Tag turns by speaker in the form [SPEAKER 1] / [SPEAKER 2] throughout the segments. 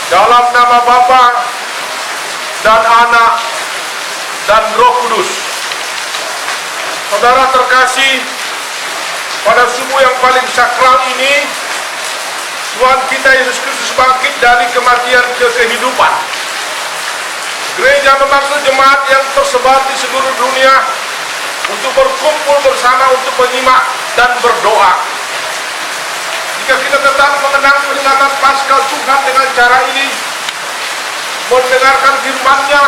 [SPEAKER 1] Dalam nama Bapa dan Anak dan Roh Kudus. Saudara terkasih, pada subuh yang paling sakral ini, Tuhan kita Yesus Kristus bangkit dari kematian ke kehidupan. Gereja memanggil jemaat yang tersebar di seluruh dunia untuk berkumpul bersama untuk menyimak dan berdoa. Jika kita tetap mengenang peringatan Paskah Tuhan dengan cara ini, mendengarkan firman-Nya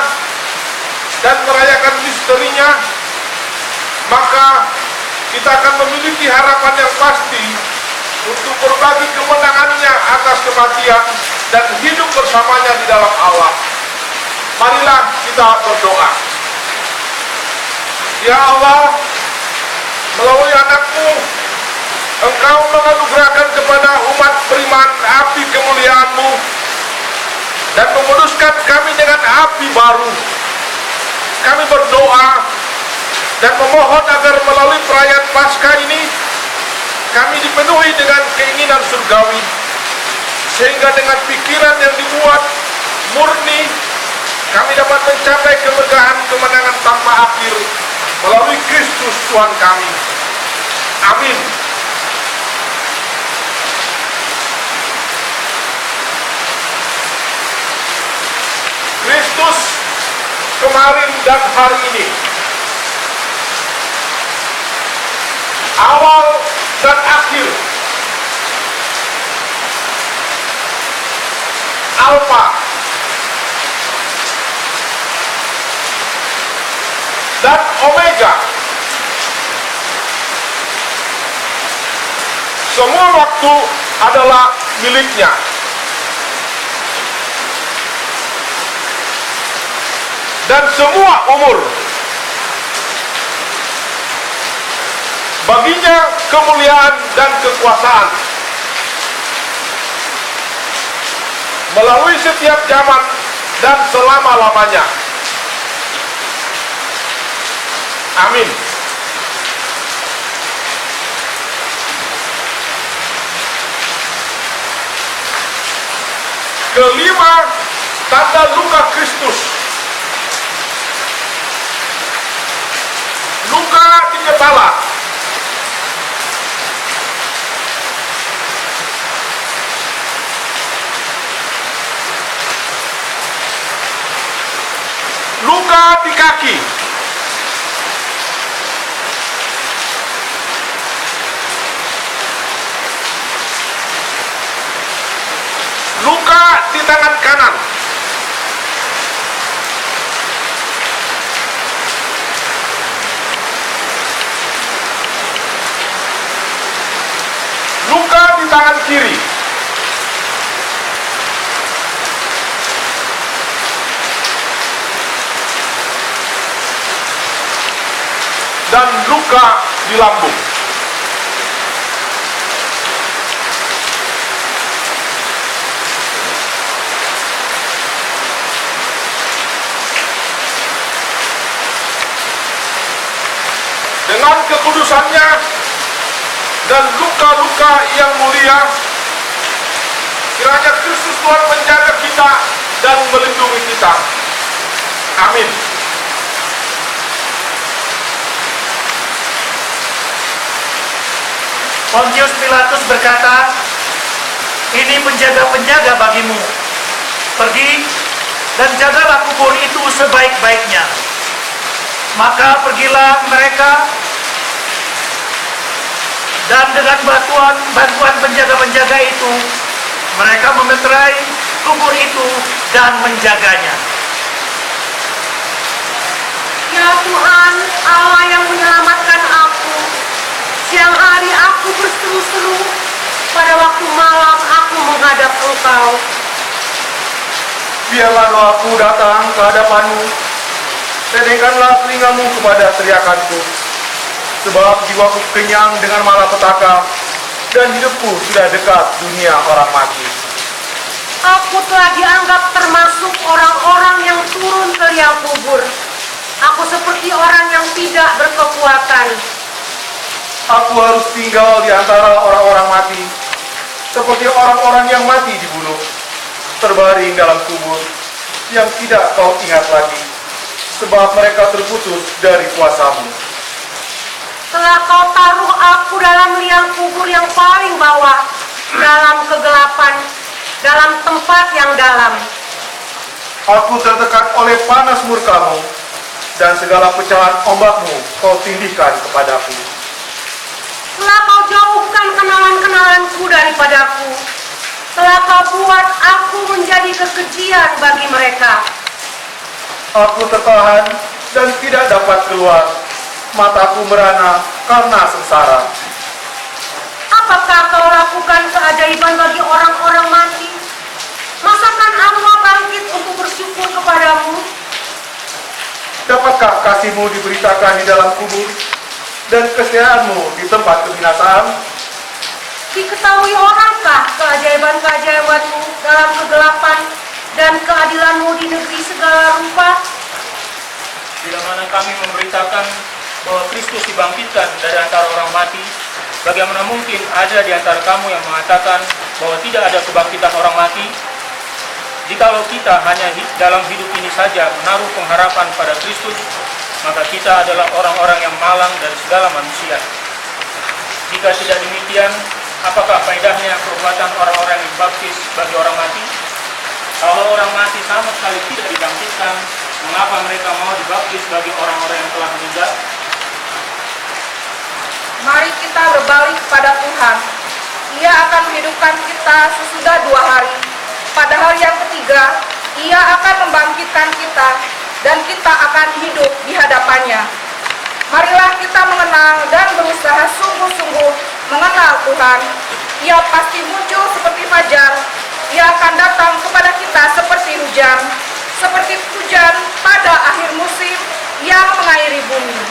[SPEAKER 1] dan merayakan misterinya, maka kita akan memiliki harapan yang pasti untuk berbagi kemenangannya atas kematian dan hidup bersamanya di dalam Allah. Marilah kita berdoa. Ya Allah, melalui anak-Mu, Engkau menganugerahkan kepada umat beriman api kemuliaan-Mu dan menguduskan kami dengan api baru. Kami berdoa dan memohon agar melalui perayaan Paskah ini kami dipenuhi dengan keinginan surgawi, sehingga dengan pikiran yang dibuat murni kami dapat mencapai kemegahan kemenangan tanpa akhir melalui Kristus Tuhan kami. Amin. Kristus kemarin dan hari ini, awal dan akhir, Alfa dan Omega. Semua waktu adalah miliknya. Dan semua umur baginya kemuliaan dan kekuasaan melalui setiap zaman dan selama-lamanya. Amin. Kelima, tanda luka Kristus. Luka di kepala. Luka di kaki. Luka di tangan kanan. Luka di tangan kiri. Dan luka di lambung. Dengan kekudusannya dan luka-luka yang mulia, kiranya Kristus Tuhan menjaga kita dan melindungi kita. Amin.
[SPEAKER 2] Pontius Pilatus berkata, "Ini penjaga-penjaga bagimu. Pergi dan jagalah kubur itu sebaik-baiknya." Maka pergilah mereka, dan dengan bantuan penjaga-penjaga itu, mereka memeterai kubur itu dan menjaganya.
[SPEAKER 3] Ya Tuhan, Allah yang menyelamatkan aku, siang hari aku berseru-seru, pada waktu malam aku menghadap Engkau.
[SPEAKER 1] Biarlah doaku datang ke hadapan-Mu, sedengkanlah telingamu kepada teriakanku, sebab jiwaku kenyang dengan malapetaka, dan hidupku sudah dekat dunia orang mati.
[SPEAKER 3] Aku telah dianggap termasuk orang-orang yang turun ke liang kubur. Aku seperti orang yang tidak berkekuatan.
[SPEAKER 1] Aku harus tinggal di antara orang-orang mati, seperti orang-orang yang mati dibunuh.
[SPEAKER 4] terbaring dalam kubur yang tidak kau ingat lagi, sebab mereka terputus dari kuasa-Mu.
[SPEAKER 3] Telah kau taruh aku dalam liang kubur yang paling bawah, dalam kegelapan, dalam tempat yang dalam.
[SPEAKER 4] Aku tertekan oleh panas murka-Mu, dan segala pecahan ombak-Mu kau tindihkan kepadaku.
[SPEAKER 3] Telah kau jauhkan kenalan-kenalanku daripadaku. Telah kau buat aku menjadi kekejian bagi mereka.
[SPEAKER 4] Aku tertahan dan tidak dapat keluar, mataku merana karena sengsara.
[SPEAKER 3] Apakah kau lakukan keajaiban bagi orang-orang mati? Masakan Allah bangkit untuk bersyukur kepadamu?
[SPEAKER 4] Dapatkah kasih-Mu diberitakan di dalam kubur, dan kesetiaan-Mu di tempat kebinasaan?
[SPEAKER 3] Diketahui orangkah keajaiban-keajaiban-Mu dalam kegelapan dan keadilan-Mu di negeri segala rupa?
[SPEAKER 5] Bila mana kami memberitakan bahwa Kristus dibangkitkan dari antara orang mati, bagaimana mungkin ada di antara kamu yang mengatakan bahwa tidak ada kebangkitan orang mati? Jikalau kita hanya dalam hidup ini saja menaruh pengharapan pada Kristus, maka kita adalah orang-orang yang malang dari segala manusia. Jika tidak demikian, apakah faedahnya perbuatan orang-orang yang dibaptis bagi orang mati? Kalau orang mati sama sekali tidak dibangkitkan, mengapa mereka mau dibaptis bagi orang-orang yang telah meninggal?
[SPEAKER 6] Mari kita berbalik kepada Tuhan. Ia akan menghidupkan kita sesudah 2 hari. Pada hari yang ketiga, Ia akan membangkitkan kita, dan kita akan hidup di hadapannya. Marilah kita mengenal dan berusaha sungguh-sungguh mengenal Tuhan. Ia pasti muncul seperti fajar. Ia akan datang kepada kita seperti hujan pada akhir musim yang mengairi bumi.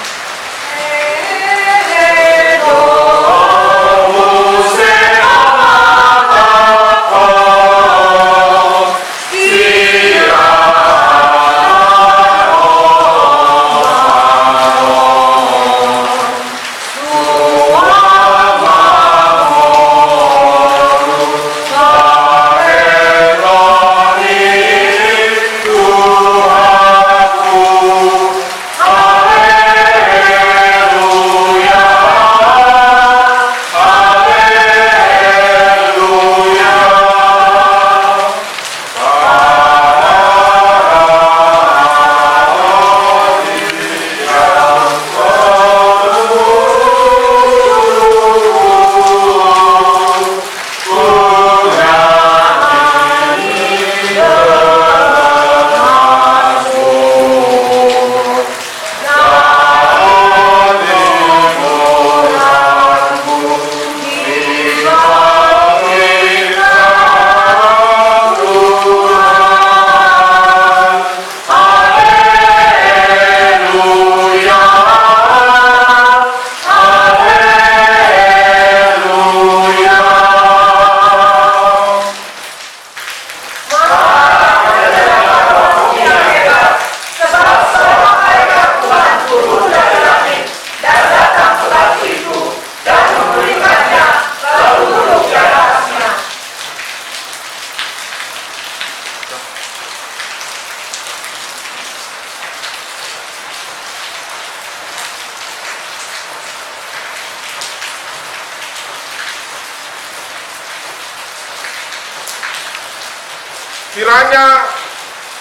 [SPEAKER 1] Kiranya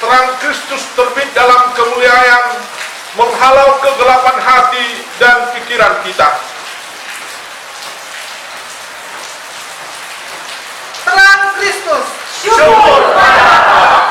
[SPEAKER 1] terang Kristus terbit dalam kemuliaan, menghalau kegelapan hati dan pikiran kita.
[SPEAKER 6] Terang Kristus,
[SPEAKER 1] Syukur pada Allah.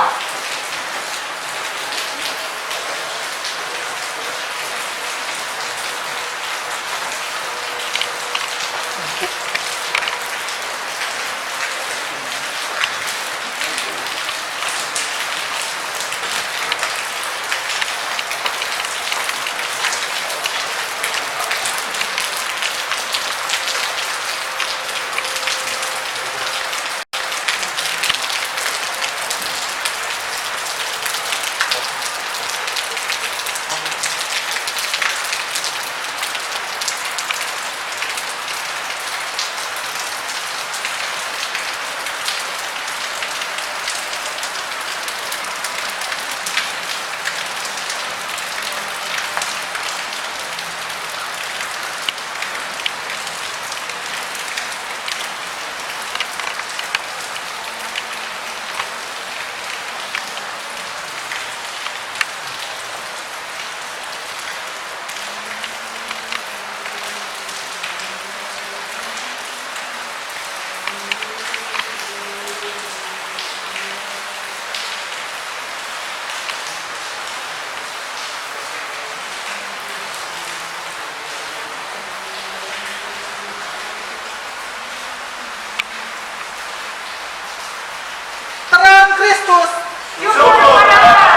[SPEAKER 6] Kristus.
[SPEAKER 3] Syukur kepada Allah.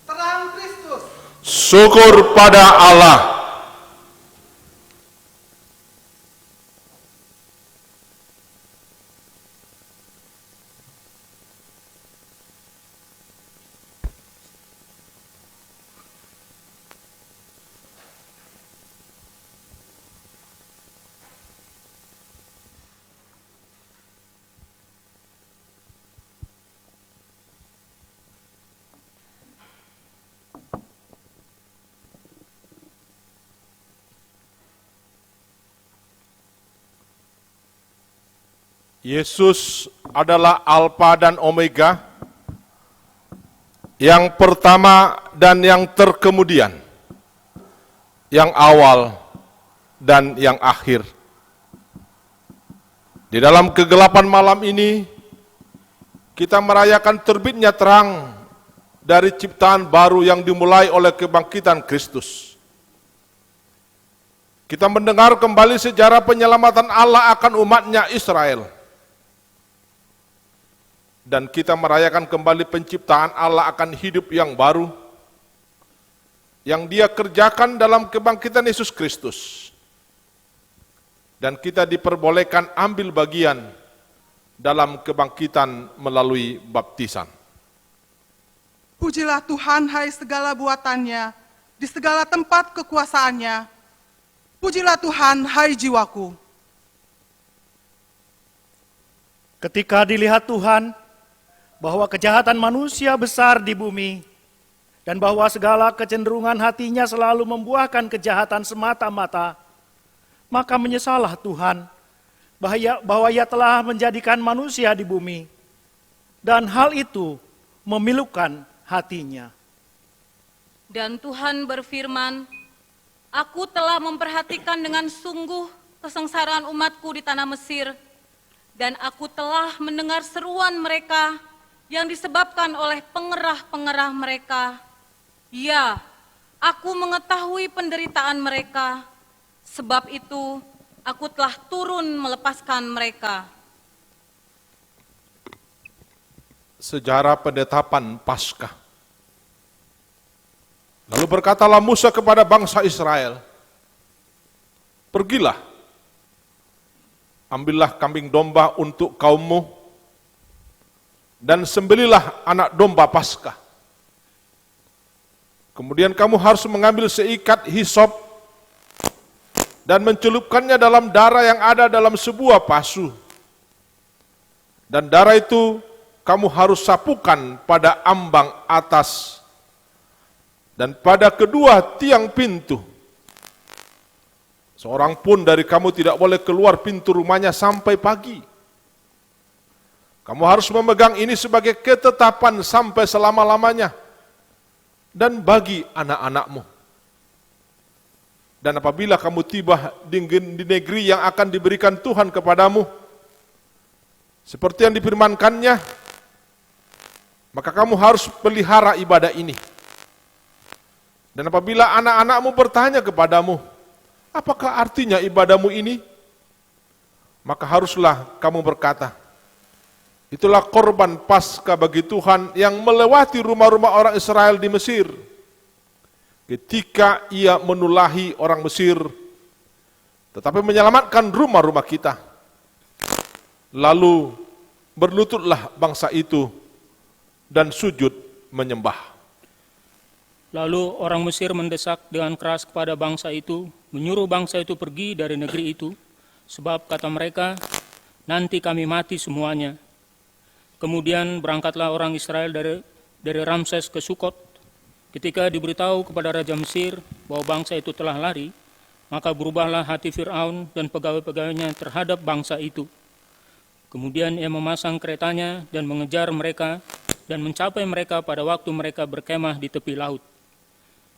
[SPEAKER 4] Terang Kristus.
[SPEAKER 1] Syukur pada Allah. Yesus adalah Alfa dan Omega, yang pertama dan yang terkemudian, yang awal dan yang akhir. Di dalam kegelapan malam ini, kita merayakan terbitnya terang dari ciptaan baru yang dimulai oleh kebangkitan Kristus. Kita mendengar kembali sejarah penyelamatan Allah akan umatnya Israel. Dan kita merayakan kembali penciptaan Allah akan hidup yang baru, yang Dia kerjakan dalam kebangkitan Yesus Kristus. Dan kita diperbolehkan ambil bagian dalam kebangkitan melalui baptisan.
[SPEAKER 7] Pujilah Tuhan, hai segala buatannya, di segala tempat kekuasaannya. Pujilah Tuhan, hai jiwaku.
[SPEAKER 2] Ketika dilihat Tuhan bahwa kejahatan manusia besar di bumi, dan bahwa segala kecenderungan hatinya selalu membuahkan kejahatan semata-mata, maka menyesallah Tuhan bahwa Ia telah menjadikan manusia di bumi, dan hal itu memilukan hatinya.
[SPEAKER 8] Dan Tuhan berfirman, Aku telah memperhatikan dengan sungguh kesengsaraan umatku di tanah Mesir, dan aku telah mendengar seruan mereka yang disebabkan oleh pengerah-pengerah mereka. Ya, aku mengetahui penderitaan mereka, sebab itu aku telah turun melepaskan mereka.
[SPEAKER 1] Sejarah penetapan Paskah. Lalu berkatalah Musa kepada bangsa Israel, "Pergilah, ambillah kambing domba untuk kaummu, dan sembelilah anak domba Paskah. Kemudian kamu harus mengambil seikat hisop dan mencelupkannya dalam darah yang ada dalam sebuah pasu. Dan darah itu kamu harus sapukan pada ambang atas dan pada kedua tiang pintu. Seorang pun dari kamu tidak boleh keluar pintu rumahnya sampai pagi. Kamu harus memegang ini sebagai ketetapan sampai selama-lamanya dan bagi anak-anakmu. Dan apabila kamu tiba di negeri yang akan diberikan Tuhan kepadamu, seperti yang difirmankannya, maka kamu harus pelihara ibadah ini. Dan apabila anak-anakmu bertanya kepadamu, apakah artinya ibadahmu ini? Maka haruslah kamu berkata, Itulah korban Paskah bagi Tuhan yang melewati rumah-rumah orang Israel di Mesir. Ketika ia menulahi orang Mesir, tetapi menyelamatkan rumah-rumah kita. Lalu berlututlah bangsa itu dan sujud menyembah.
[SPEAKER 5] Lalu orang Mesir mendesak dengan keras kepada bangsa itu, menyuruh bangsa itu pergi dari negeri itu, sebab kata mereka, nanti kami mati semuanya. Kemudian berangkatlah orang Israel dari Ramses ke Sukot. Ketika diberitahu kepada Raja Mesir bahwa bangsa itu telah lari, maka berubahlah hati Fir'aun dan pegawai-pegawainya terhadap bangsa itu. Kemudian ia memasang keretanya dan mengejar mereka dan mencapai mereka pada waktu mereka berkemah di tepi laut.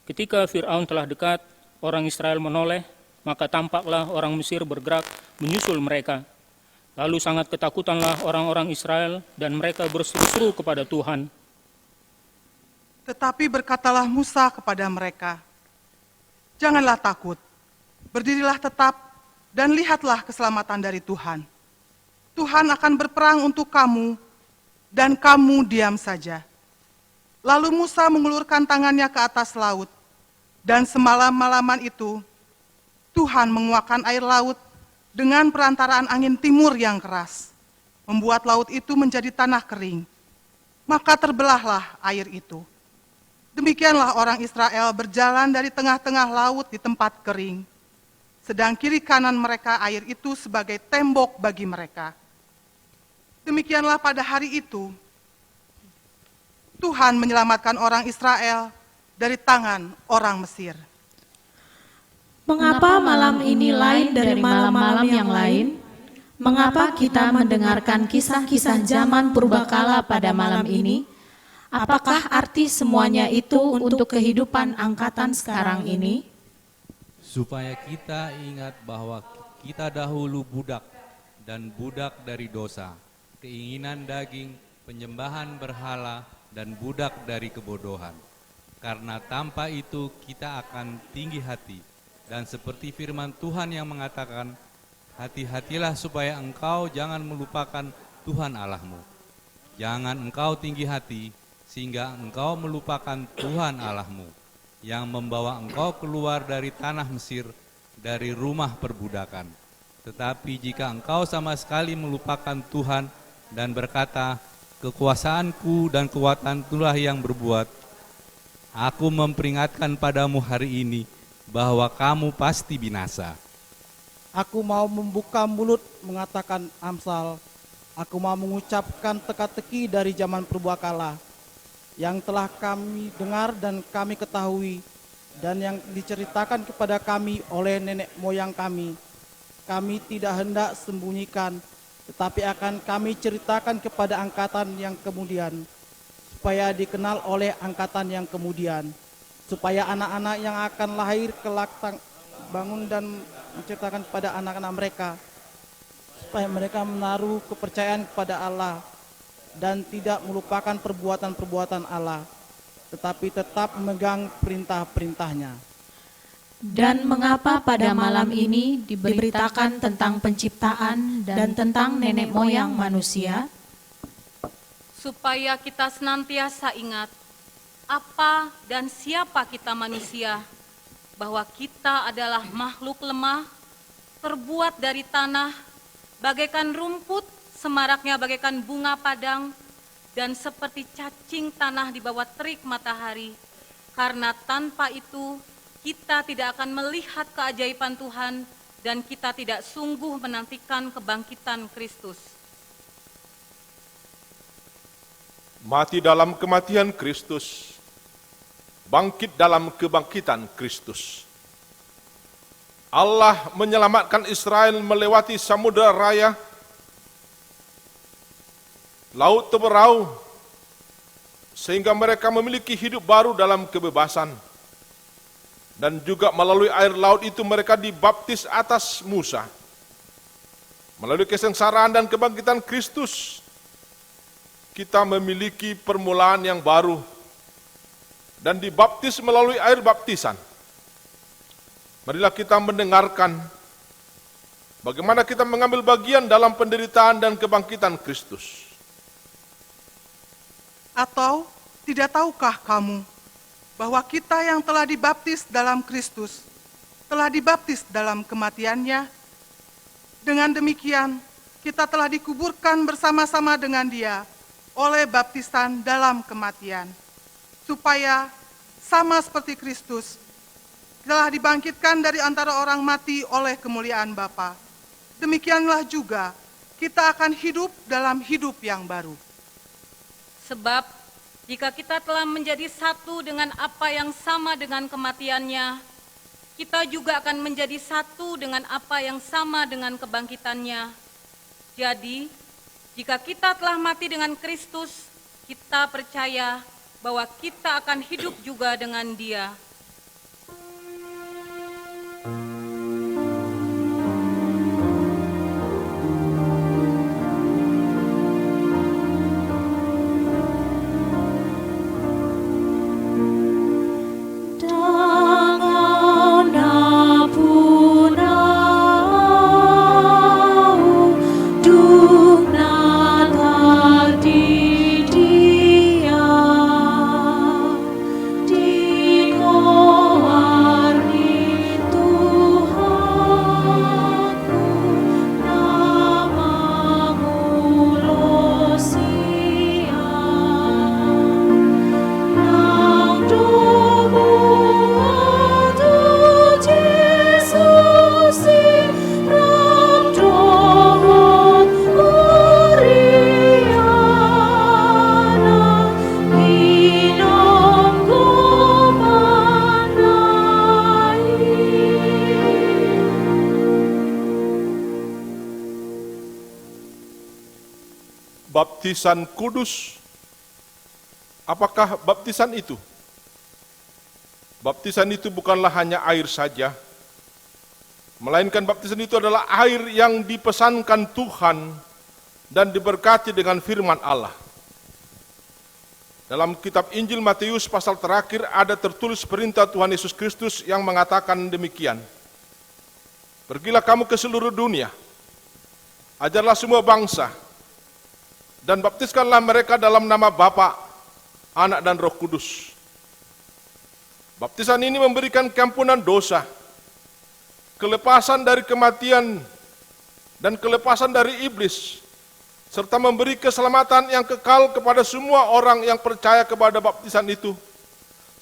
[SPEAKER 5] Ketika Fir'aun telah dekat, orang Israel menoleh, maka tampaklah orang Mesir bergerak menyusul mereka. Lalu sangat ketakutanlah orang-orang Israel dan mereka berseru-seru kepada Tuhan.
[SPEAKER 7] Tetapi berkatalah Musa kepada mereka, "Janganlah takut, berdirilah tetap dan lihatlah keselamatan dari Tuhan. Tuhan akan berperang untuk kamu dan kamu diam saja." Lalu Musa mengulurkan tangannya ke atas laut, dan semalam-malaman itu Tuhan menguakkan air laut dengan perantaraan angin timur yang keras, membuat laut itu menjadi tanah kering. Maka terbelahlah air itu. Demikianlah orang Israel berjalan dari tengah-tengah laut di tempat kering, sedang kiri kanan mereka air itu sebagai tembok bagi mereka. Demikianlah pada hari itu, Tuhan menyelamatkan orang Israel dari tangan orang Mesir.
[SPEAKER 9] Mengapa malam ini lain dari malam-malam yang lain? Mengapa kita mendengarkan kisah-kisah zaman purbakala pada malam ini? Apakah arti semuanya itu untuk kehidupan angkatan sekarang ini?
[SPEAKER 10] Supaya kita ingat bahwa kita dahulu budak dan budak dari dosa, keinginan daging, penyembahan berhala, dan budak dari kebodohan. Karena tanpa itu kita akan tinggi hati. Dan seperti firman Tuhan yang mengatakan, hati-hatilah supaya engkau jangan melupakan Tuhan Allahmu. Jangan engkau tinggi hati, sehingga engkau melupakan Tuhan Allahmu, yang membawa engkau keluar dari tanah Mesir, dari rumah perbudakan. Tetapi jika engkau sama sekali melupakan Tuhan dan berkata, kekuasaanku dan kekuatankulah yang berbuat, aku memperingatkan padamu hari ini, bahwa kamu pasti binasa.
[SPEAKER 11] Aku mau membuka mulut mengatakan amsal. Aku mau mengucapkan teka-teki dari zaman purbakala yang telah kami dengar dan kami ketahui dan yang diceritakan kepada kami oleh nenek moyang kami. Kami tidak hendak sembunyikan, tetapi akan kami ceritakan kepada angkatan yang kemudian, supaya dikenal oleh angkatan yang kemudian, supaya anak-anak yang akan lahir kelak bangun dan menceritakan kepada anak-anak mereka, supaya mereka menaruh kepercayaan kepada Allah dan tidak melupakan perbuatan-perbuatan Allah, tetapi tetap memegang perintah-perintahnya.
[SPEAKER 9] Dan mengapa pada malam ini diberitakan tentang penciptaan dan tentang nenek moyang manusia?
[SPEAKER 8] Supaya kita senantiasa ingat apa dan siapa kita manusia, bahwa kita adalah makhluk lemah, terbuat dari tanah, bagaikan rumput, semaraknya bagaikan bunga padang, dan seperti cacing tanah di bawah terik matahari. Karena tanpa itu, kita tidak akan melihat keajaiban Tuhan, dan kita tidak sungguh menantikan kebangkitan Kristus.
[SPEAKER 1] Mati dalam kematian Kristus, bangkit dalam kebangkitan Kristus. Allah menyelamatkan Israel melewati samudera raya, laut teberau, sehingga mereka memiliki hidup baru dalam kebebasan. Dan juga melalui air laut itu mereka dibaptis atas Musa. Melalui kesengsaraan dan kebangkitan Kristus, kita memiliki permulaan yang baru dan dibaptis melalui air baptisan. Marilah kita mendengarkan bagaimana kita mengambil bagian dalam penderitaan dan kebangkitan Kristus.
[SPEAKER 7] Atau tidak tahukah kamu bahwa kita yang telah dibaptis dalam Kristus telah dibaptis dalam kematiannya? Dengan demikian, kita telah dikuburkan bersama-sama dengan Dia oleh baptisan dalam kematian, supaya sama seperti Kristus telah dibangkitkan dari antara orang mati oleh kemuliaan Bapa. Demikianlah juga kita akan hidup dalam hidup yang baru.
[SPEAKER 8] Sebab jika kita telah menjadi satu dengan apa yang sama dengan kematiannya, kita juga akan menjadi satu dengan apa yang sama dengan kebangkitannya. Jadi, jika kita telah mati dengan Kristus, kita percaya bahwa kita akan hidup juga dengan Dia.
[SPEAKER 1] Baptisan kudus. Apakah baptisan itu? Baptisan itu bukanlah hanya air saja, melainkan baptisan itu adalah air yang dipesankan Tuhan dan diberkati dengan firman Allah. Dalam kitab Injil Matius pasal terakhir ada tertulis perintah Tuhan Yesus Kristus yang mengatakan demikian. Pergilah kamu ke seluruh dunia, ajarlah semua bangsa, dan baptiskanlah mereka dalam nama Bapa, Anak dan Roh Kudus. Baptisan ini memberikan keampunan dosa, kelepasan dari kematian, dan kelepasan dari iblis, serta memberi keselamatan yang kekal kepada semua orang yang percaya kepada baptisan itu,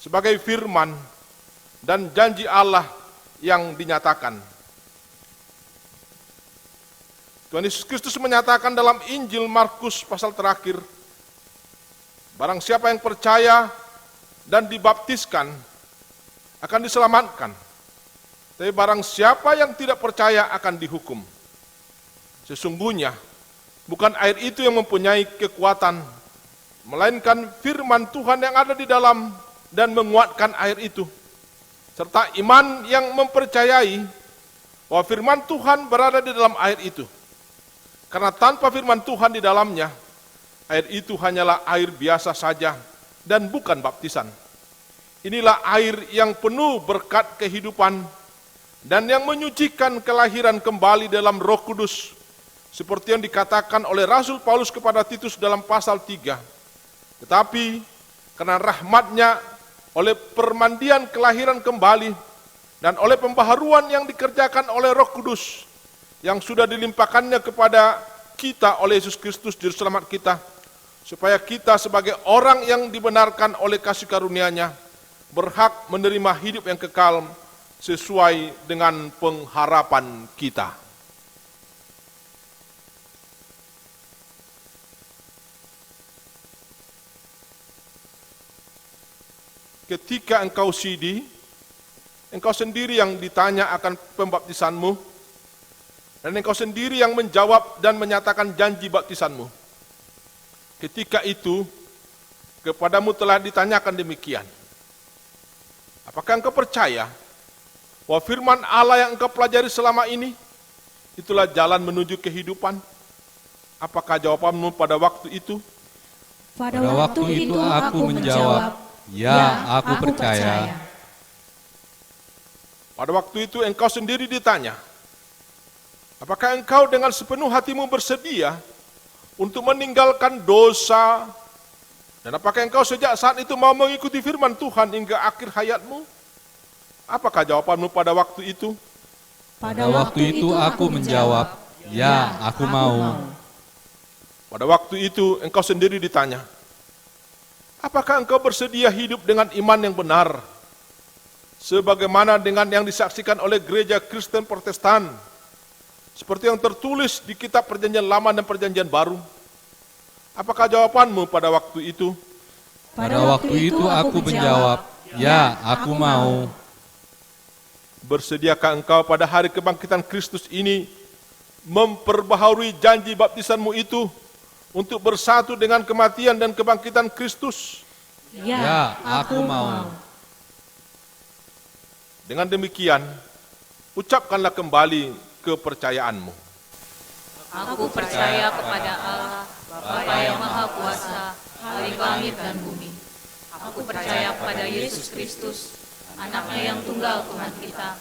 [SPEAKER 1] sebagai firman dan janji Allah yang dinyatakan. Tuhan Yesus Kristus menyatakan dalam Injil Markus pasal terakhir, barang siapa yang percaya dan dibaptiskan akan diselamatkan, tapi barang siapa yang tidak percaya akan dihukum. Sesungguhnya bukan air itu yang mempunyai kekuatan, melainkan firman Tuhan yang ada di dalam dan menguatkan air itu, serta iman yang mempercayai bahwa firman Tuhan berada di dalam air itu. Karena tanpa firman Tuhan di dalamnya, air itu hanyalah air biasa saja dan bukan baptisan. Inilah air yang penuh berkat kehidupan dan yang menyucikan kelahiran kembali dalam Roh Kudus, seperti yang dikatakan oleh Rasul Paulus kepada Titus dalam pasal 3. Tetapi karena rahmatnya, oleh permandian kelahiran kembali dan oleh pembaharuan yang dikerjakan oleh Roh Kudus yang sudah dilimpahkannya kepada kita oleh Yesus Kristus Juru Selamat kita, supaya kita sebagai orang yang dibenarkan oleh kasih karunia-Nya berhak menerima hidup yang kekal sesuai dengan pengharapan kita. Ketika engkau sidi, engkau sendiri yang ditanya akan pembaptisanmu, dan engkau sendiri yang menjawab dan menyatakan janji baptisanmu. Ketika itu, kepadamu telah ditanyakan demikian. Apakah engkau percaya bahwa firman Allah yang engkau pelajari selama ini, itulah jalan menuju kehidupan? Apakah jawabanmu pada waktu itu?
[SPEAKER 9] Pada waktu itu aku menjawab, ya, aku percaya.
[SPEAKER 1] Pada waktu itu engkau sendiri ditanya, apakah engkau dengan sepenuh hatimu bersedia untuk meninggalkan dosa Dan apakah engkau sejak saat itu mau mengikuti firman Tuhan hingga akhir hayatmu? Apakah jawabanmu pada waktu itu?
[SPEAKER 10] Pada waktu itu aku menjawab, ya, aku mau.
[SPEAKER 1] Pada waktu itu engkau sendiri ditanya, apakah engkau bersedia hidup dengan iman yang benar? Sebagaimana dengan yang disaksikan oleh gereja Kristen Protestan, seperti yang tertulis di kitab Perjanjian Lama dan Perjanjian Baru. Apakah jawabanmu pada waktu itu?
[SPEAKER 10] Pada waktu itu aku menjawab, ya, aku mau.
[SPEAKER 1] Bersediakah engkau pada hari kebangkitan Kristus ini memperbaharui janji baptisanmu itu untuk bersatu dengan kematian dan kebangkitan Kristus?
[SPEAKER 10] Ya, aku mau.
[SPEAKER 1] Dengan demikian, ucapkanlah kembali kepercayaanmu.
[SPEAKER 8] Aku percaya kepada Allah, Bapa yang Maha Kuasa, Khalik langit dan bumi. Aku percaya kepada Yesus Kristus, Anaknya yang tunggal Tuhan kita,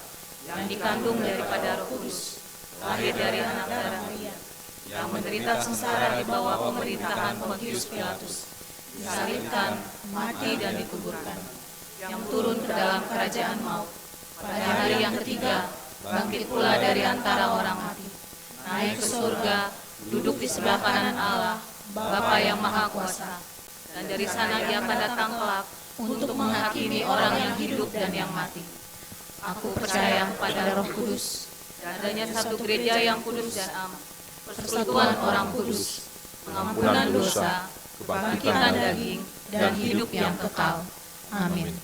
[SPEAKER 8] yang dikandung daripada Roh Kudus, lahir dari anak darah Maria, yang menderita sengsara di bawah pemerintahan Pontius Pilatus, disalibkan, mati dan dikuburkan, yang turun ke dalam kerajaan maut. Pada hari yang ketiga, bangkit pula dari antara orang mati, naik ke surga, duduk di sebelah kanan Allah, Bapa yang Maha Kuasa, dan dari sana Ia akan datang kelak untuk menghakimi orang yang hidup dan yang mati. Aku percaya kepada Roh Kudus, adanya satu gereja yang kudus dan am, persekutuan orang kudus, pengampunan dosa, kebangkitan daging, dan hidup yang kekal. Amin.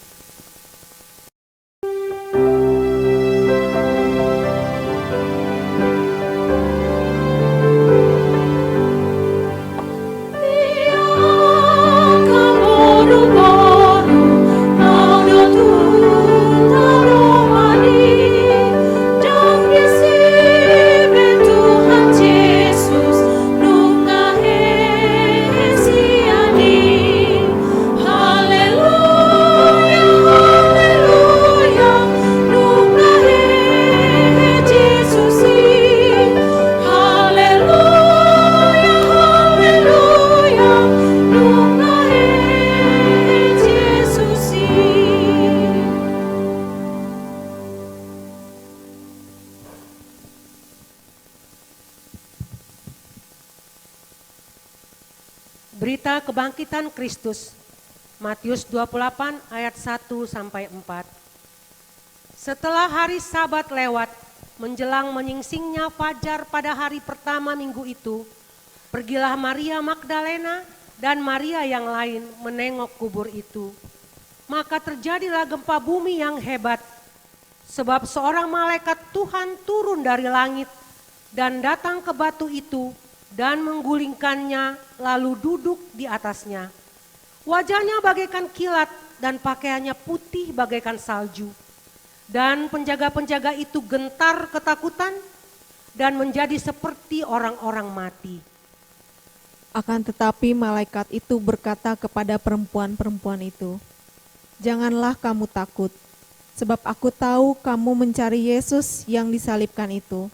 [SPEAKER 3] Berita kebangkitan Kristus, Matius 28 ayat 1 sampai 4. Setelah hari Sabat lewat, menjelang menyingsingnya fajar pada hari pertama minggu itu, pergilah Maria Magdalena dan Maria yang lain menengok kubur itu. Maka terjadilah gempa bumi yang hebat, sebab seorang malaikat Tuhan turun dari langit dan datang ke batu itu dan menggulingkannya lalu duduk di atasnya. Wajahnya bagaikan kilat dan pakaiannya putih bagaikan salju. Dan penjaga-penjaga itu gentar ketakutan dan menjadi seperti orang-orang mati.
[SPEAKER 12] Akan tetapi malaikat itu berkata kepada perempuan-perempuan itu, "Janganlah kamu takut, sebab aku tahu kamu mencari Yesus yang disalibkan itu.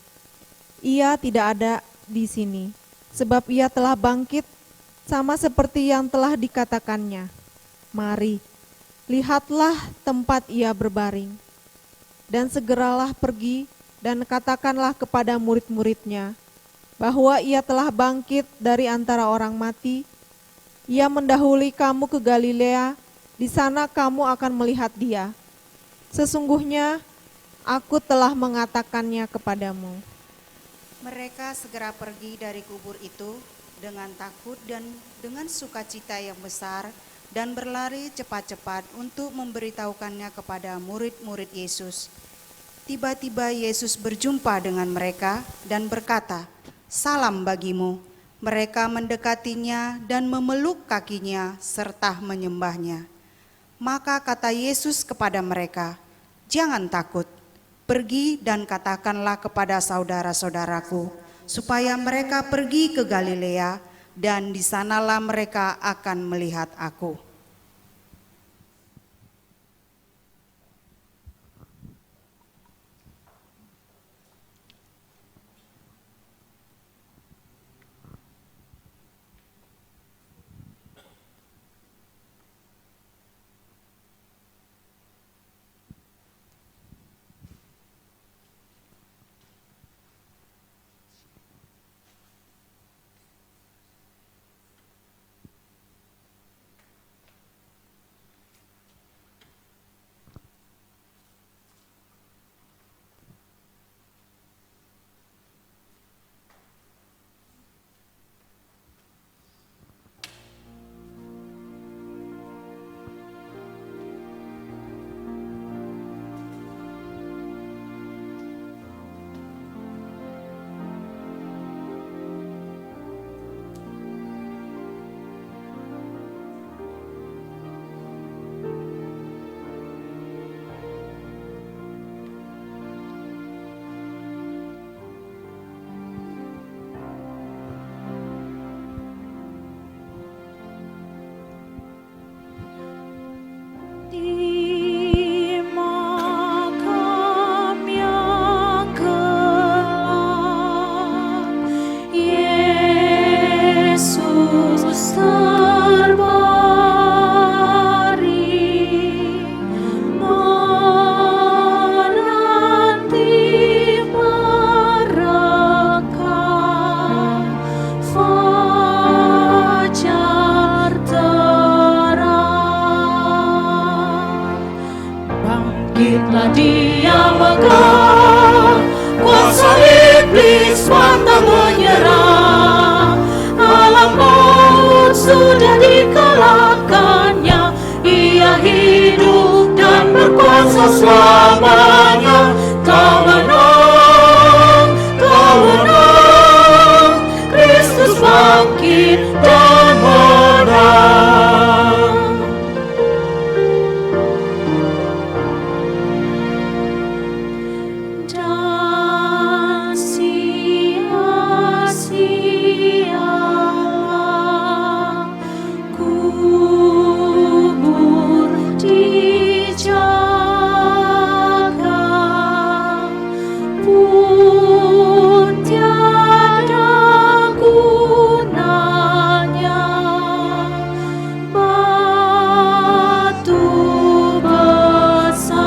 [SPEAKER 12] Ia tidak ada di sini, sebab ia telah bangkit sama seperti yang telah dikatakannya. Mari, lihatlah tempat ia berbaring. Dan segeralah pergi dan katakanlah kepada murid-muridnya bahwa ia telah bangkit dari antara orang mati. Ia mendahului kamu ke Galilea, di sana kamu akan melihat dia. Sesungguhnya aku telah mengatakannya kepadamu."
[SPEAKER 13] Mereka segera pergi dari kubur itu dengan takut dan dengan sukacita yang besar dan berlari cepat-cepat untuk memberitahukannya kepada murid-murid Yesus. Tiba-tiba Yesus berjumpa dengan mereka dan berkata, "Salam bagimu." Mereka mendekatinya dan memeluk kakinya serta menyembahnya. Maka kata Yesus kepada mereka, "Jangan takut. Pergi dan katakanlah kepada saudara-saudaraku, supaya mereka pergi ke Galilea, dan di sanalah mereka akan melihat aku."
[SPEAKER 14] berkuasa selamanya. Kau menang, kau menang, Kristus bangkit dan menang.
[SPEAKER 9] Dan sia-sialah kubur dijaga, pun tiada gunanya batu besar.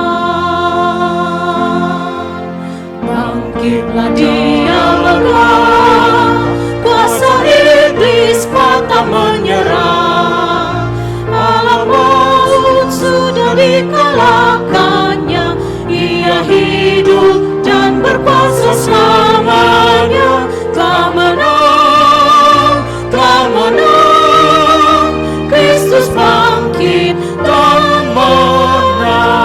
[SPEAKER 9] Bangkitlah dia megah, kuasa iblis patah menyerah. Alam maut sudah dikalahkannya, ia hidup dan berkuasa selamanya. Telah menang, Kristus bangkit dan menang.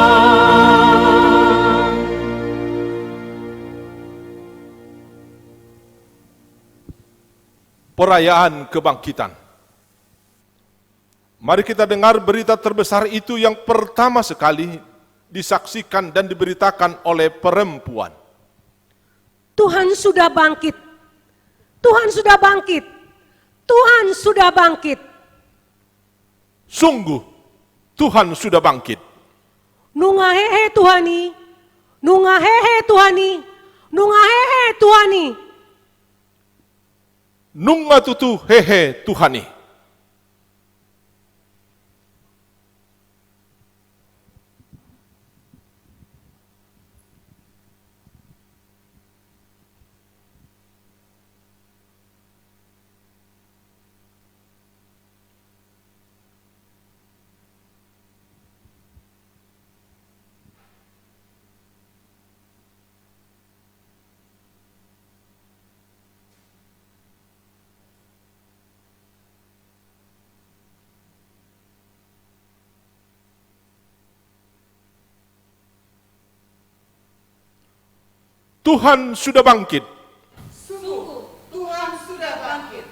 [SPEAKER 1] Perayaan kebangkitan. Mari kita dengar berita terbesar itu yang pertama sekali disaksikan dan diberitakan oleh perempuan.
[SPEAKER 3] Tuhan sudah bangkit. Tuhan sudah bangkit. Tuhan sudah bangkit.
[SPEAKER 1] Sungguh, Tuhan sudah bangkit.
[SPEAKER 3] Nunga hehe Tuhani. Nunga hehe Tuhani. Nunga hehe Tuhani.
[SPEAKER 1] Nunga tutu hehe Tuhani. Tuhan sudah bangkit.
[SPEAKER 7] Sungguh, Tuhan sudah bangkit.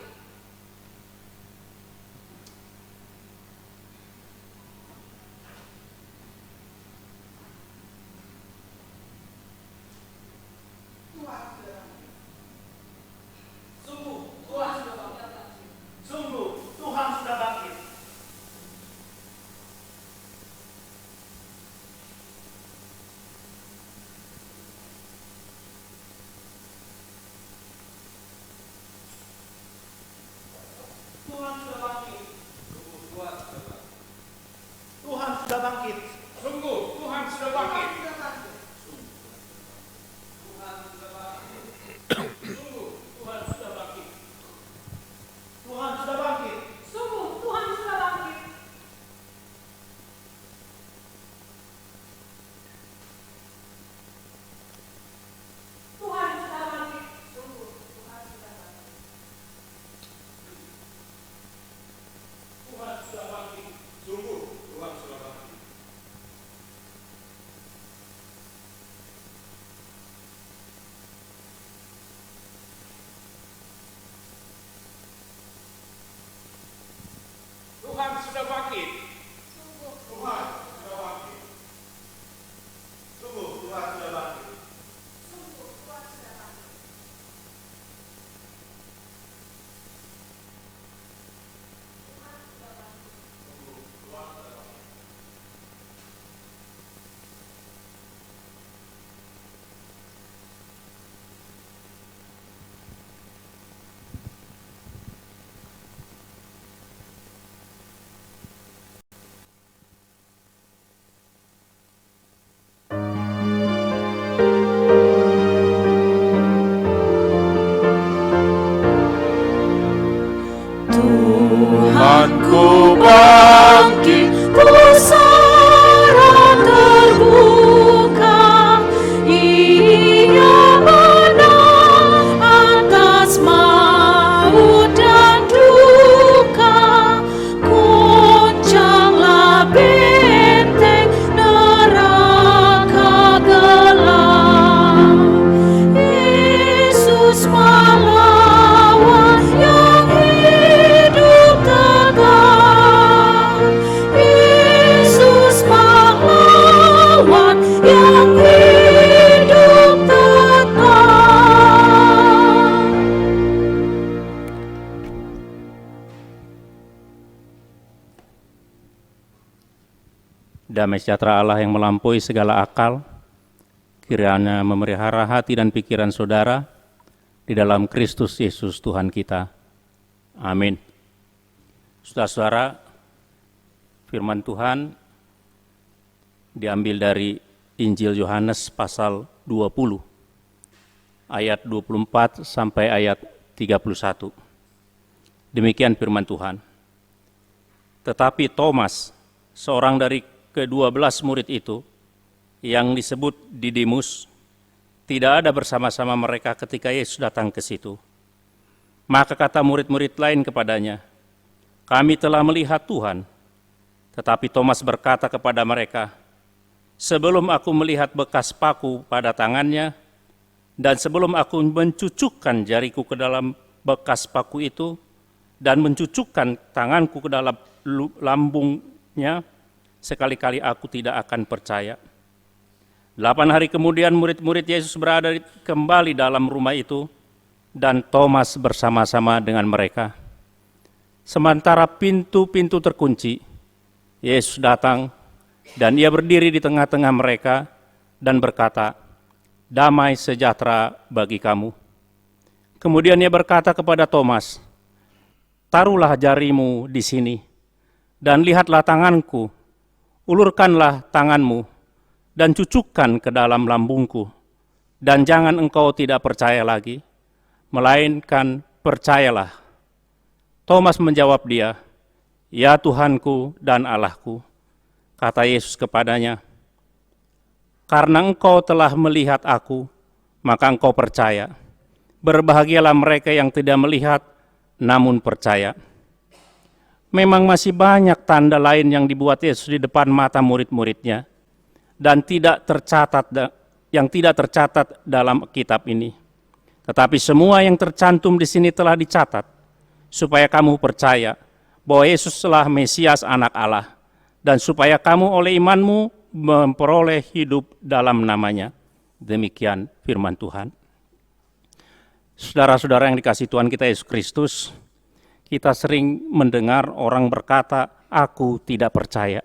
[SPEAKER 15] Damai sejahtera Allah yang melampaui segala akal, kiranya memelihara hati dan pikiran saudara di dalam Kristus Yesus Tuhan kita. Amin. Saudara-saudara, firman Tuhan diambil dari Injil Yohanes pasal 20, ayat 24 sampai ayat 31. Demikian firman Tuhan. Tetapi Thomas, seorang dari ke-12 murid itu, yang disebut Didimus, tidak ada bersama-sama mereka ketika Yesus datang ke situ. Maka kata murid-murid lain kepadanya, "Kami telah melihat Tuhan." Tetapi Thomas berkata kepada mereka, "Sebelum aku melihat bekas paku pada tangannya, dan sebelum aku mencucukkan jariku ke dalam bekas paku itu, dan mencucukkan tanganku ke dalam lambungnya, sekali-kali aku tidak akan percaya." 8 hari kemudian murid-murid Yesus berada kembali dalam rumah itu, dan Thomas bersama-sama dengan mereka. Sementara pintu-pintu terkunci, Yesus datang dan ia berdiri di tengah-tengah mereka dan berkata, "Damai sejahtera bagi kamu." Kemudian ia berkata kepada Thomas, "Taruhlah jarimu di sini, dan lihatlah tanganku, ulurkanlah tanganmu, dan cucukkan ke dalam lambungku, dan jangan engkau tidak percaya lagi, melainkan percayalah." Thomas menjawab dia, "Ya Tuhanku dan Allahku." Kata Yesus kepadanya, "Karena engkau telah melihat aku, maka engkau percaya. Berbahagialah mereka yang tidak melihat, namun percaya." Memang masih banyak tanda lain yang dibuat Yesus di depan mata murid-muridnya, dan yang tidak tercatat dalam kitab ini. Tetapi semua yang tercantum di sini telah dicatat, supaya kamu percaya bahwa Yesuslah Mesias Anak Allah, dan supaya kamu oleh imanmu memperoleh hidup dalam namanya. Demikian firman Tuhan. Saudara-saudara yang dikasihi Tuhan kita Yesus Kristus, kita sering mendengar orang berkata, "Aku tidak percaya."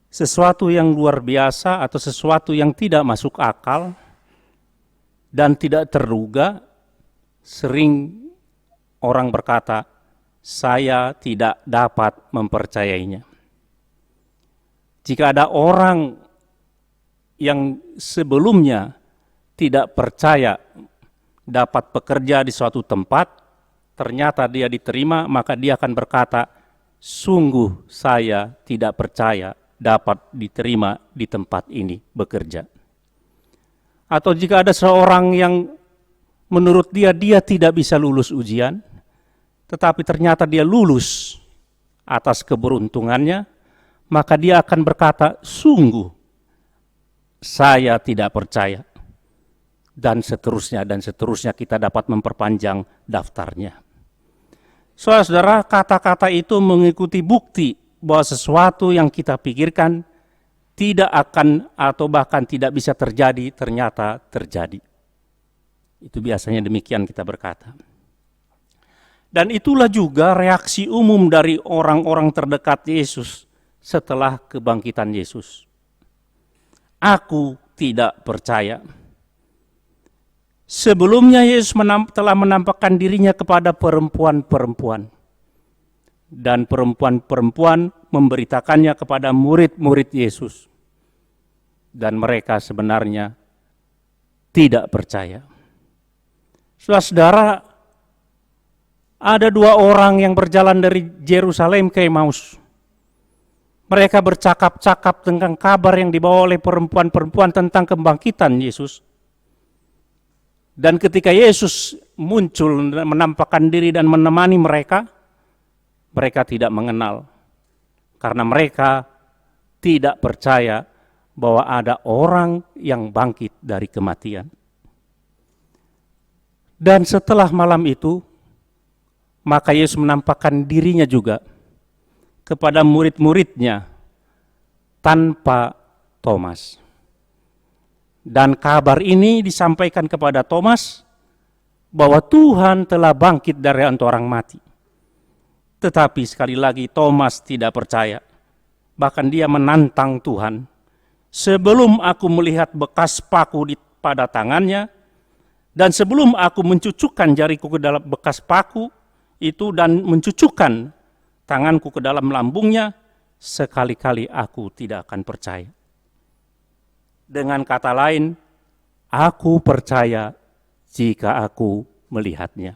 [SPEAKER 15] Sesuatu yang luar biasa atau sesuatu yang tidak masuk akal dan tidak terduga, sering orang berkata, "Saya tidak dapat mempercayainya." Jika ada orang yang sebelumnya tidak percaya dapat bekerja di suatu tempat, ternyata dia diterima, maka dia akan berkata, "Sungguh saya tidak percaya dapat diterima di tempat ini bekerja." Atau jika ada seorang yang menurut dia tidak bisa lulus ujian, tetapi ternyata dia lulus atas keberuntungannya, maka dia akan berkata, "Sungguh saya tidak percaya." Dan seterusnya kita dapat memperpanjang daftarnya. Saudara-saudara, kata-kata itu mengikuti bukti bahwa sesuatu yang kita pikirkan tidak akan atau bahkan tidak bisa terjadi, ternyata terjadi. Itu biasanya demikian kita berkata. Dan itulah juga reaksi umum dari orang-orang terdekat Yesus setelah kebangkitan Yesus. "Aku tidak percaya." Sebelumnya Yesus telah menampakkan dirinya kepada perempuan-perempuan. Dan perempuan-perempuan memberitakannya kepada murid-murid Yesus. Dan mereka sebenarnya tidak percaya. Saudara-saudara, ada 2 orang yang berjalan dari Yerusalem ke Emmaus. Mereka bercakap-cakap tentang kabar yang dibawa oleh perempuan-perempuan tentang kebangkitan Yesus. Dan ketika Yesus muncul menampakkan diri dan menemani mereka, mereka tidak mengenal. Karena mereka tidak percaya bahwa ada orang yang bangkit dari kematian. Dan setelah malam itu, maka Yesus menampakkan dirinya juga kepada murid-muridnya tanpa Thomas. Dan kabar ini disampaikan kepada Thomas bahwa Tuhan telah bangkit dari antara orang mati. Tetapi sekali lagi Thomas tidak percaya. Bahkan dia menantang Tuhan. Sebelum aku melihat bekas paku pada tangannya, dan sebelum aku mencucukkan jariku ke dalam bekas paku itu dan mencucukkan tanganku ke dalam lambungnya, sekali-kali aku tidak akan percaya. Dengan kata lain, aku percaya jika aku melihatnya.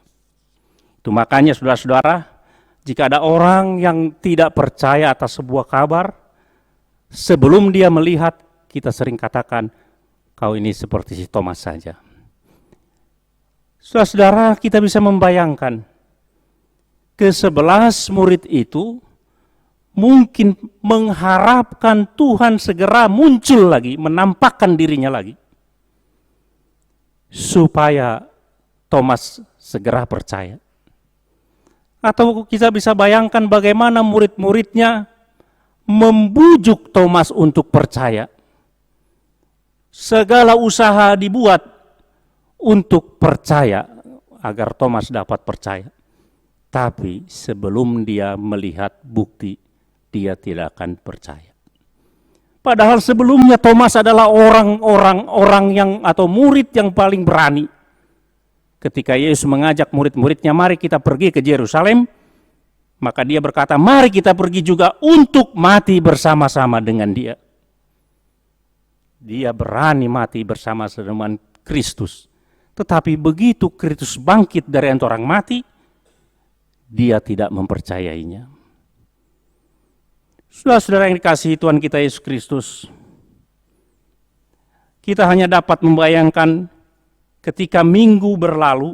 [SPEAKER 15] Itu makanya saudara-saudara, jika ada orang yang tidak percaya atas sebuah kabar, sebelum dia melihat, kita sering katakan, kau ini seperti si Thomas saja. Saudara-saudara, kita bisa membayangkan, ke-11 murid itu mungkin mengharapkan Tuhan segera muncul lagi, menampakkan dirinya lagi, supaya Thomas segera percaya. Atau kita bisa bayangkan bagaimana murid-muridnya membujuk Thomas untuk percaya. Segala usaha dibuat untuk percaya agar Thomas dapat percaya. Tapi sebelum dia melihat bukti, dia tidak akan percaya. Padahal sebelumnya Thomas adalah orang yang atau murid yang paling berani. Ketika Yesus mengajak murid-muridnya, mari kita pergi ke Yerusalem, maka dia berkata, mari kita pergi juga untuk mati bersama-sama dengan dia. Dia berani mati bersama-sama dengan Kristus. Tetapi begitu Kristus bangkit dari antara orang mati, dia tidak mempercayainya. Saudara-saudara yang dikasihi Tuhan kita Yesus Kristus, kita hanya dapat membayangkan ketika minggu berlalu,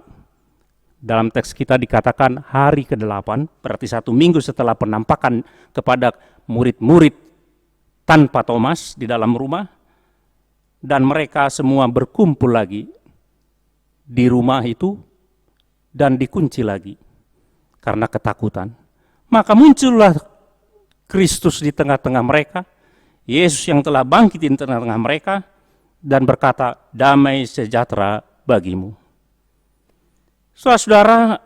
[SPEAKER 15] dalam teks kita dikatakan hari ke-8, berarti 1 minggu setelah penampakan kepada murid-murid tanpa Thomas di dalam rumah, dan mereka semua berkumpul lagi di rumah itu dan dikunci lagi karena ketakutan. Maka muncullah Kristus di tengah-tengah mereka, Yesus yang telah bangkit di tengah-tengah mereka, dan berkata, damai sejahtera bagimu. Saudara-saudara,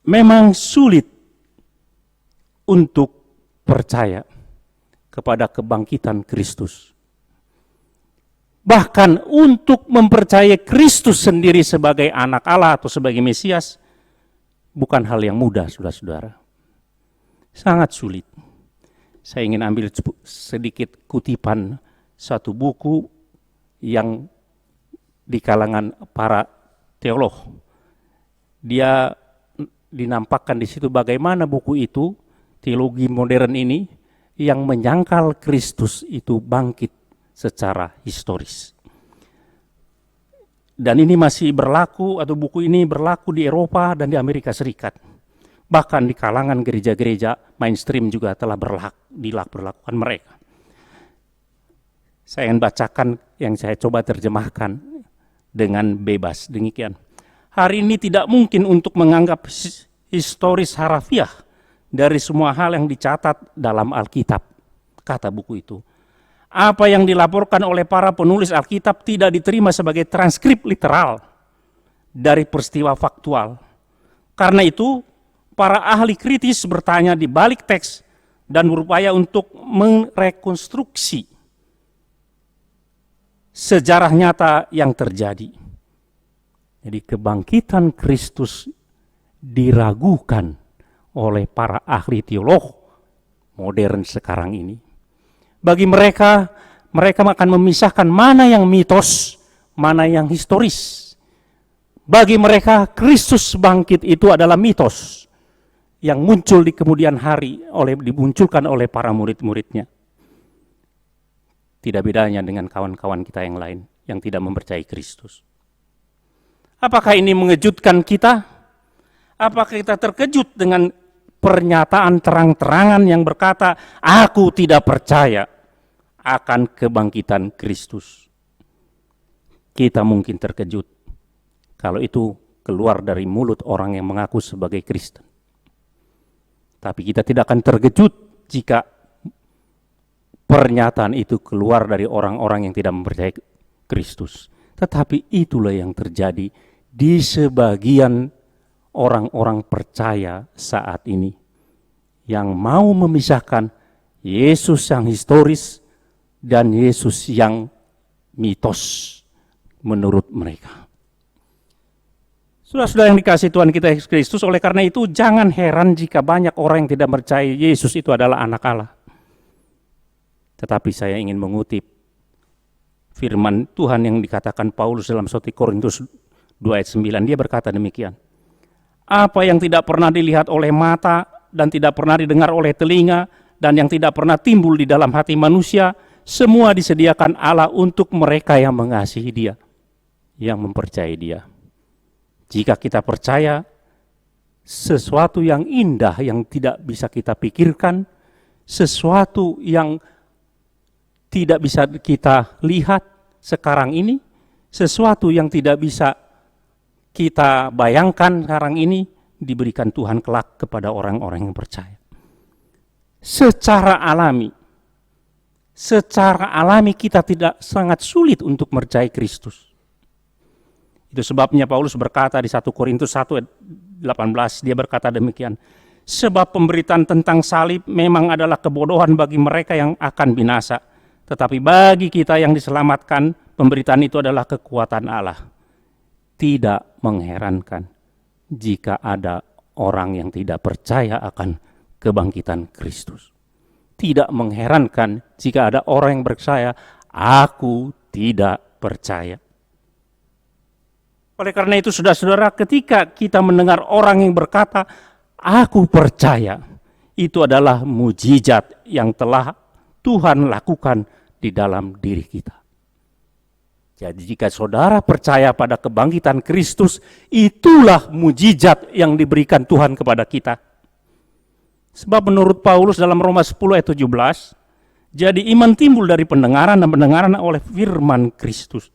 [SPEAKER 15] memang sulit untuk percaya kepada kebangkitan Kristus. Bahkan untuk mempercayai Kristus sendiri sebagai anak Allah atau sebagai Mesias, bukan hal yang mudah, saudara-saudara. Sangat sulit. Saya ingin ambil sedikit kutipan satu buku yang di kalangan para teolog. Dia dinampakkan di situ bagaimana buku itu, teologi modern ini, yang menyangkal Kristus itu bangkit secara historis. Dan ini masih berlaku, atau buku ini berlaku di Eropa dan di Amerika Serikat. Bahkan di kalangan gereja-gereja mainstream juga telah dilakukan mereka. Saya ingin bacakan yang saya coba terjemahkan dengan bebas. Demikian. Hari ini tidak mungkin untuk menganggap historis harafiah dari semua hal yang dicatat dalam Alkitab, kata buku itu. Apa yang dilaporkan oleh para penulis Alkitab tidak diterima sebagai transkrip literal dari peristiwa faktual. Karena itu, para ahli kritis bertanya di balik teks dan berupaya untuk merekonstruksi sejarah nyata yang terjadi. Jadi kebangkitan Kristus diragukan oleh para ahli teolog modern sekarang ini. Bagi mereka akan memisahkan mana yang mitos, mana yang historis. Bagi mereka Kristus bangkit itu adalah mitos yang muncul di kemudian hari dimunculkan oleh para murid-muridnya. Tidak bedanya dengan kawan-kawan kita yang lain yang tidak mempercayai Kristus. Apakah ini mengejutkan kita? Apakah kita terkejut dengan pernyataan terang-terangan yang berkata, aku tidak percaya akan kebangkitan Kristus? Kita mungkin terkejut kalau itu keluar dari mulut orang yang mengaku sebagai Kristen. Tapi kita tidak akan terkejut jika pernyataan itu keluar dari orang-orang yang tidak mempercayai Kristus. Tetapi itulah yang terjadi di sebagian orang-orang percaya saat ini, yang mau memisahkan Yesus yang historis dan Yesus yang mitos menurut mereka. Saudara-saudara yang dikasihi Tuhan kita Yesus Kristus, oleh karena itu jangan heran jika banyak orang yang tidak percaya Yesus itu adalah anak Allah. Tetapi saya ingin mengutip firman Tuhan yang dikatakan Paulus dalam 1 Korintus 2 ayat 9. Dia berkata demikian. Apa yang tidak pernah dilihat oleh mata dan tidak pernah didengar oleh telinga dan yang tidak pernah timbul di dalam hati manusia, semua disediakan Allah untuk mereka yang mengasihi Dia, yang mempercayai Dia. Jika kita percaya sesuatu yang indah yang tidak bisa kita pikirkan, sesuatu yang tidak bisa kita lihat sekarang ini, sesuatu yang tidak bisa kita bayangkan sekarang ini, diberikan Tuhan kelak kepada orang-orang yang percaya. Secara alami kita tidak sangat sulit untuk percaya Kristus. Itu sebabnya Paulus berkata di 1 Korintus 1 ayat 18, dia berkata demikian. Sebab pemberitaan tentang salib memang adalah kebodohan bagi mereka yang akan binasa. Tetapi bagi kita yang diselamatkan, pemberitaan itu adalah kekuatan Allah. Tidak mengherankan jika ada orang yang tidak percaya akan kebangkitan Kristus. Tidak mengherankan jika ada orang yang percaya, aku tidak percaya. Oleh karena itu saudara-saudara, ketika kita mendengar orang yang berkata, aku percaya, itu adalah mujizat yang telah Tuhan lakukan di dalam diri kita. Jadi jika saudara percaya pada kebangkitan Kristus, itulah mujizat yang diberikan Tuhan kepada kita. Sebab menurut Paulus dalam Roma 10 ayat 17, jadi iman timbul dari pendengaran dan pendengaran oleh firman Kristus.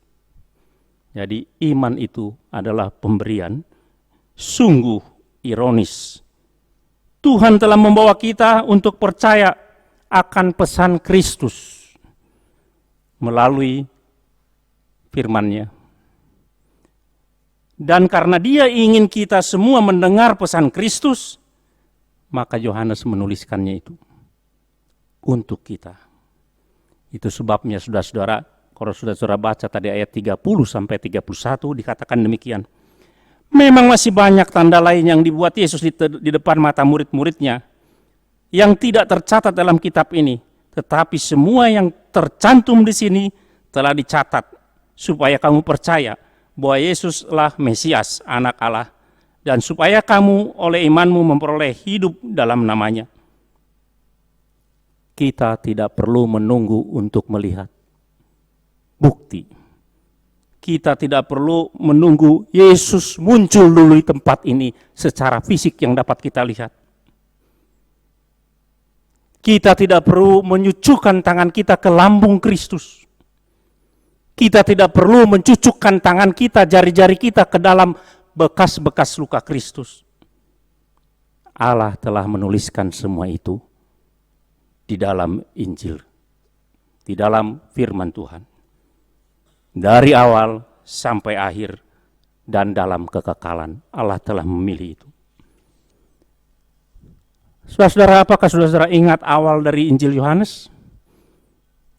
[SPEAKER 15] Jadi iman itu adalah pemberian. Sungguh ironis. Tuhan telah membawa kita untuk percaya akan pesan Kristus melalui firman-Nya. Dan karena Dia ingin kita semua mendengar pesan Kristus, maka Yohanes menuliskannya itu untuk kita. Itu sebabnya saudara-saudara, kalau saudara baca tadi ayat 30 sampai 31 dikatakan demikian. Memang masih banyak tanda lain yang dibuat Yesus di depan mata murid-muridnya yang tidak tercatat dalam kitab ini, tetapi semua yang tercantum di sini telah dicatat supaya kamu percaya bahwa Yesuslah Mesias, anak Allah, dan supaya kamu oleh imanmu memperoleh hidup dalam namanya. Kita tidak perlu menunggu untuk melihat bukti. Kita tidak perlu menunggu Yesus muncul dulu di tempat ini secara fisik yang dapat kita lihat. Kita tidak perlu menyucukkan tangan kita ke lambung Kristus. Kita tidak perlu mencucukkan tangan kita, jari-jari kita ke dalam bekas-bekas luka Kristus. Allah telah menuliskan semua itu di dalam Injil, di dalam firman Tuhan. Dari awal sampai akhir dan dalam kekekalan Allah telah memilih itu. Saudara-saudara, apakah saudara-saudara ingat awal dari Injil Yohanes?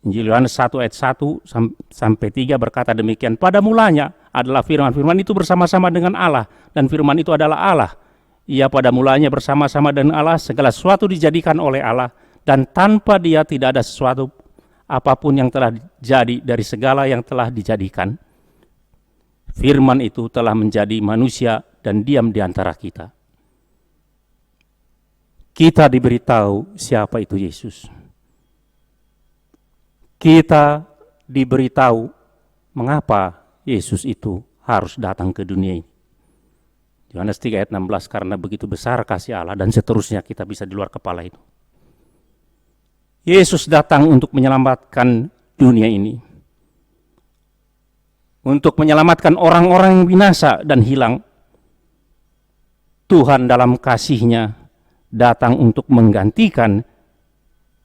[SPEAKER 15] Injil Yohanes 1 ayat 1 sampai 3 berkata demikian. Pada mulanya adalah firman. Firman itu bersama-sama dengan Allah dan firman itu adalah Allah. Ia pada mulanya bersama-sama dengan Allah, segala sesuatu dijadikan oleh Allah dan tanpa Dia tidak ada sesuatu apapun yang telah jadi dari segala yang telah dijadikan. Firman itu telah menjadi manusia dan diam di antara kita. Kita diberitahu siapa itu Yesus. Kita diberitahu mengapa Yesus itu harus datang ke dunia ini. Yohanes 3 ayat 16, karena begitu besar kasih Allah, dan seterusnya kita bisa di luar kepala itu. Yesus datang untuk menyelamatkan dunia ini. Untuk menyelamatkan orang-orang yang binasa dan hilang. Tuhan dalam kasih-Nya datang untuk menggantikan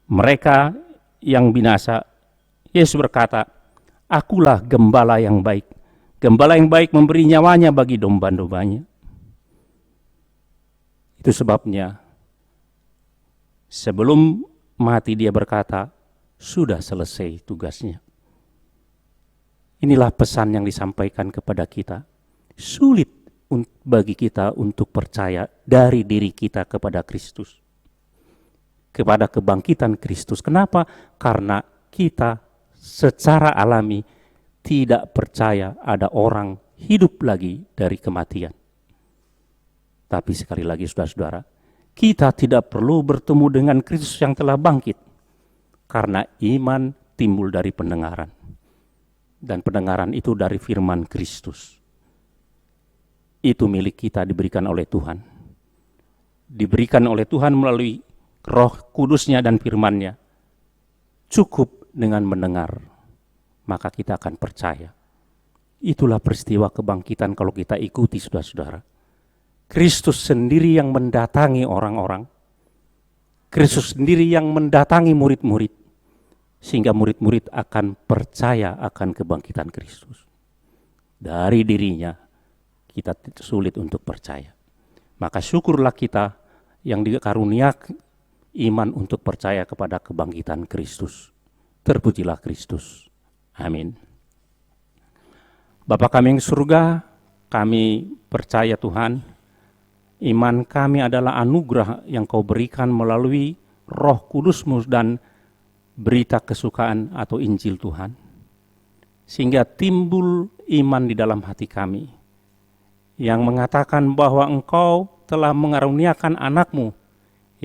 [SPEAKER 15] mereka yang binasa. Yesus berkata, akulah gembala yang baik. Gembala yang baik memberi nyawanya bagi domba-dombanya. Itu sebabnya sebelum mati dia berkata, sudah selesai tugasnya. Inilah pesan yang disampaikan kepada kita. Sulit bagi kita untuk percaya dari diri kita kepada Kristus, kepada kebangkitan Kristus. Kenapa? Karena kita secara alami tidak percaya ada orang hidup lagi dari kematian. Tapi sekali lagi saudara-saudara, kita tidak perlu bertemu dengan Kristus yang telah bangkit, karena iman timbul dari pendengaran. Dan pendengaran itu dari firman Kristus. Itu milik kita, diberikan oleh Tuhan. Diberikan oleh Tuhan melalui Roh Kudusnya dan firman-Nya. Cukup dengan mendengar, maka kita akan percaya. Itulah peristiwa kebangkitan kalau kita ikuti, saudara-saudara. Kristus sendiri yang mendatangi orang-orang. Kristus sendiri yang mendatangi murid-murid, sehingga murid-murid akan percaya akan kebangkitan Kristus. Dari dirinya kita sulit untuk percaya. Maka syukurlah kita yang dikaruniakan iman untuk percaya kepada kebangkitan Kristus. Terpujilah Kristus. Amin. Bapa kami yang surga, kami percaya Tuhan, iman kami adalah anugerah yang Kau berikan melalui Roh Kudus-Mu dan berita kesukaan atau Injil Tuhan. Sehingga timbul iman di dalam hati kami yang mengatakan bahwa Engkau telah mengaruniakan anak-Mu,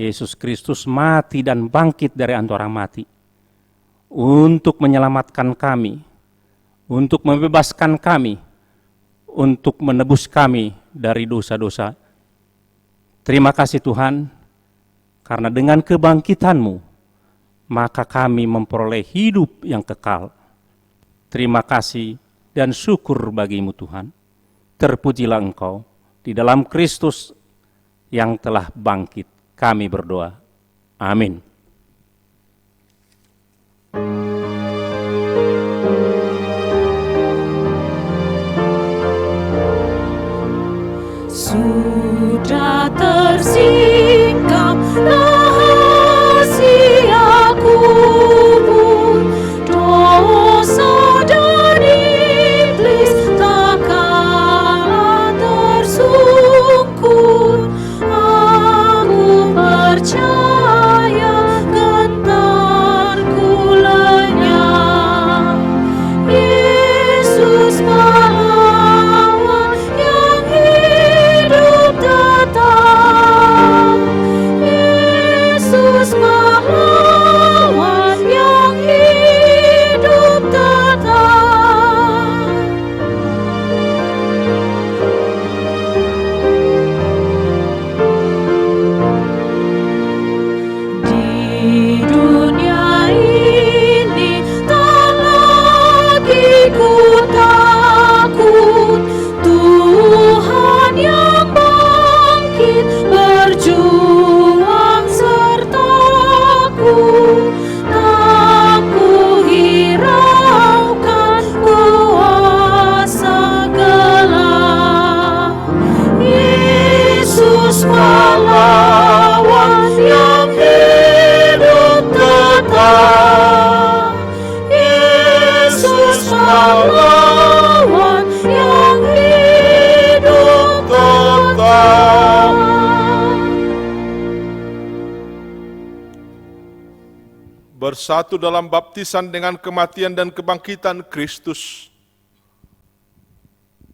[SPEAKER 15] Yesus Kristus, mati dan bangkit dari antara orang mati untuk menyelamatkan kami, untuk membebaskan kami, untuk menebus kami dari dosa-dosa. Terima kasih Tuhan, karena dengan kebangkitan-Mu, maka kami memperoleh hidup yang kekal. Terima kasih dan syukur bagi-Mu Tuhan. Terpujilah Engkau di dalam Kristus yang telah bangkit. Kami berdoa. Amin.
[SPEAKER 14] Sudah tersingkap rahasia kubur, dosa dan iblis tak kalah tersungkur. Aku percaya gentarku lenyap, Yesus pahlawan yang hidup tetap, Yesus pahlawan yang hidup tetap. Di dunia ini tak lagi ku takut, Tuhan yang bangkit berjuang sertaku. Tak ku hiraukan kuasa gelap, Yesus pahlawan yang hidup tetap, Yesus pahlawan yang hidup tetap.
[SPEAKER 1] Bersatu dalam baptisan dengan kematian dan kebangkitan Kristus.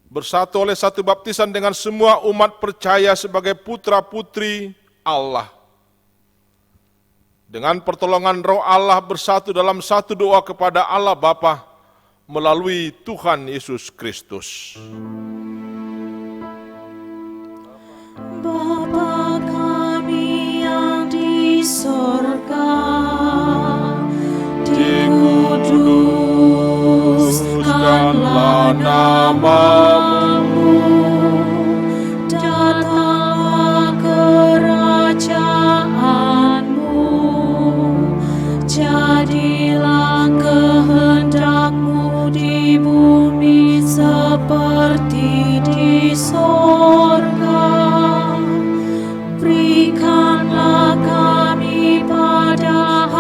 [SPEAKER 1] Bersatu oleh satu baptisan dengan semua umat percaya sebagai putra-putri Allah. Dengan pertolongan Roh Allah bersatu dalam satu doa kepada Allah Bapa melalui Tuhan Yesus Kristus.
[SPEAKER 14] Bapa kami yang di sorga, dikuduskanlah nama-Mu, datanglah kerajaan-Mu, jadilah kehendak-Mu di bumi seperti di sorga. Berikanlah kami pada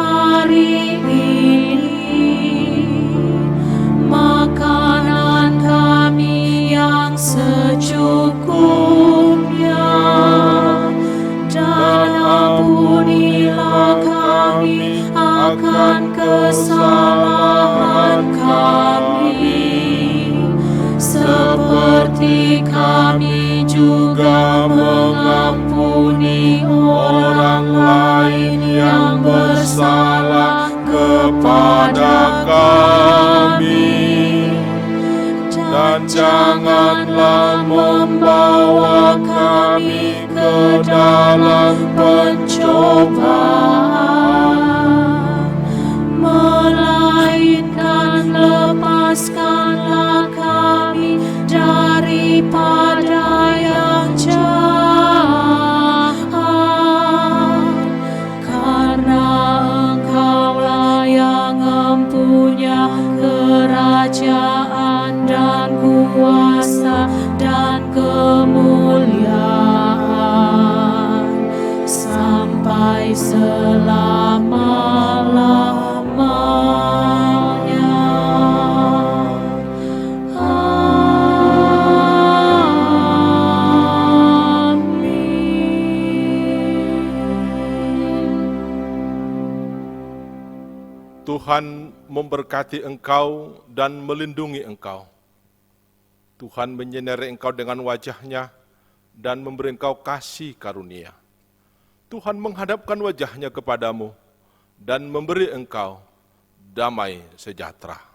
[SPEAKER 1] juga mengampuni orang lain yang bersalah kepada kami. Dan janganlah membawa kami ke dalam pencobaan,
[SPEAKER 14] melainkan lepaskanlah kami daripada yang jahat, karena Engkaulah yang mempunyai kerajaan dan kuasa dan kemuliaan sampai selama-lamanya.
[SPEAKER 1] Tuhan memberkati engkau dan melindungi engkau. Tuhan menyinari engkau dengan wajah-Nya dan memberi engkau kasih karunia. Tuhan menghadapkan wajah-Nya kepadamu dan memberi engkau damai sejahtera.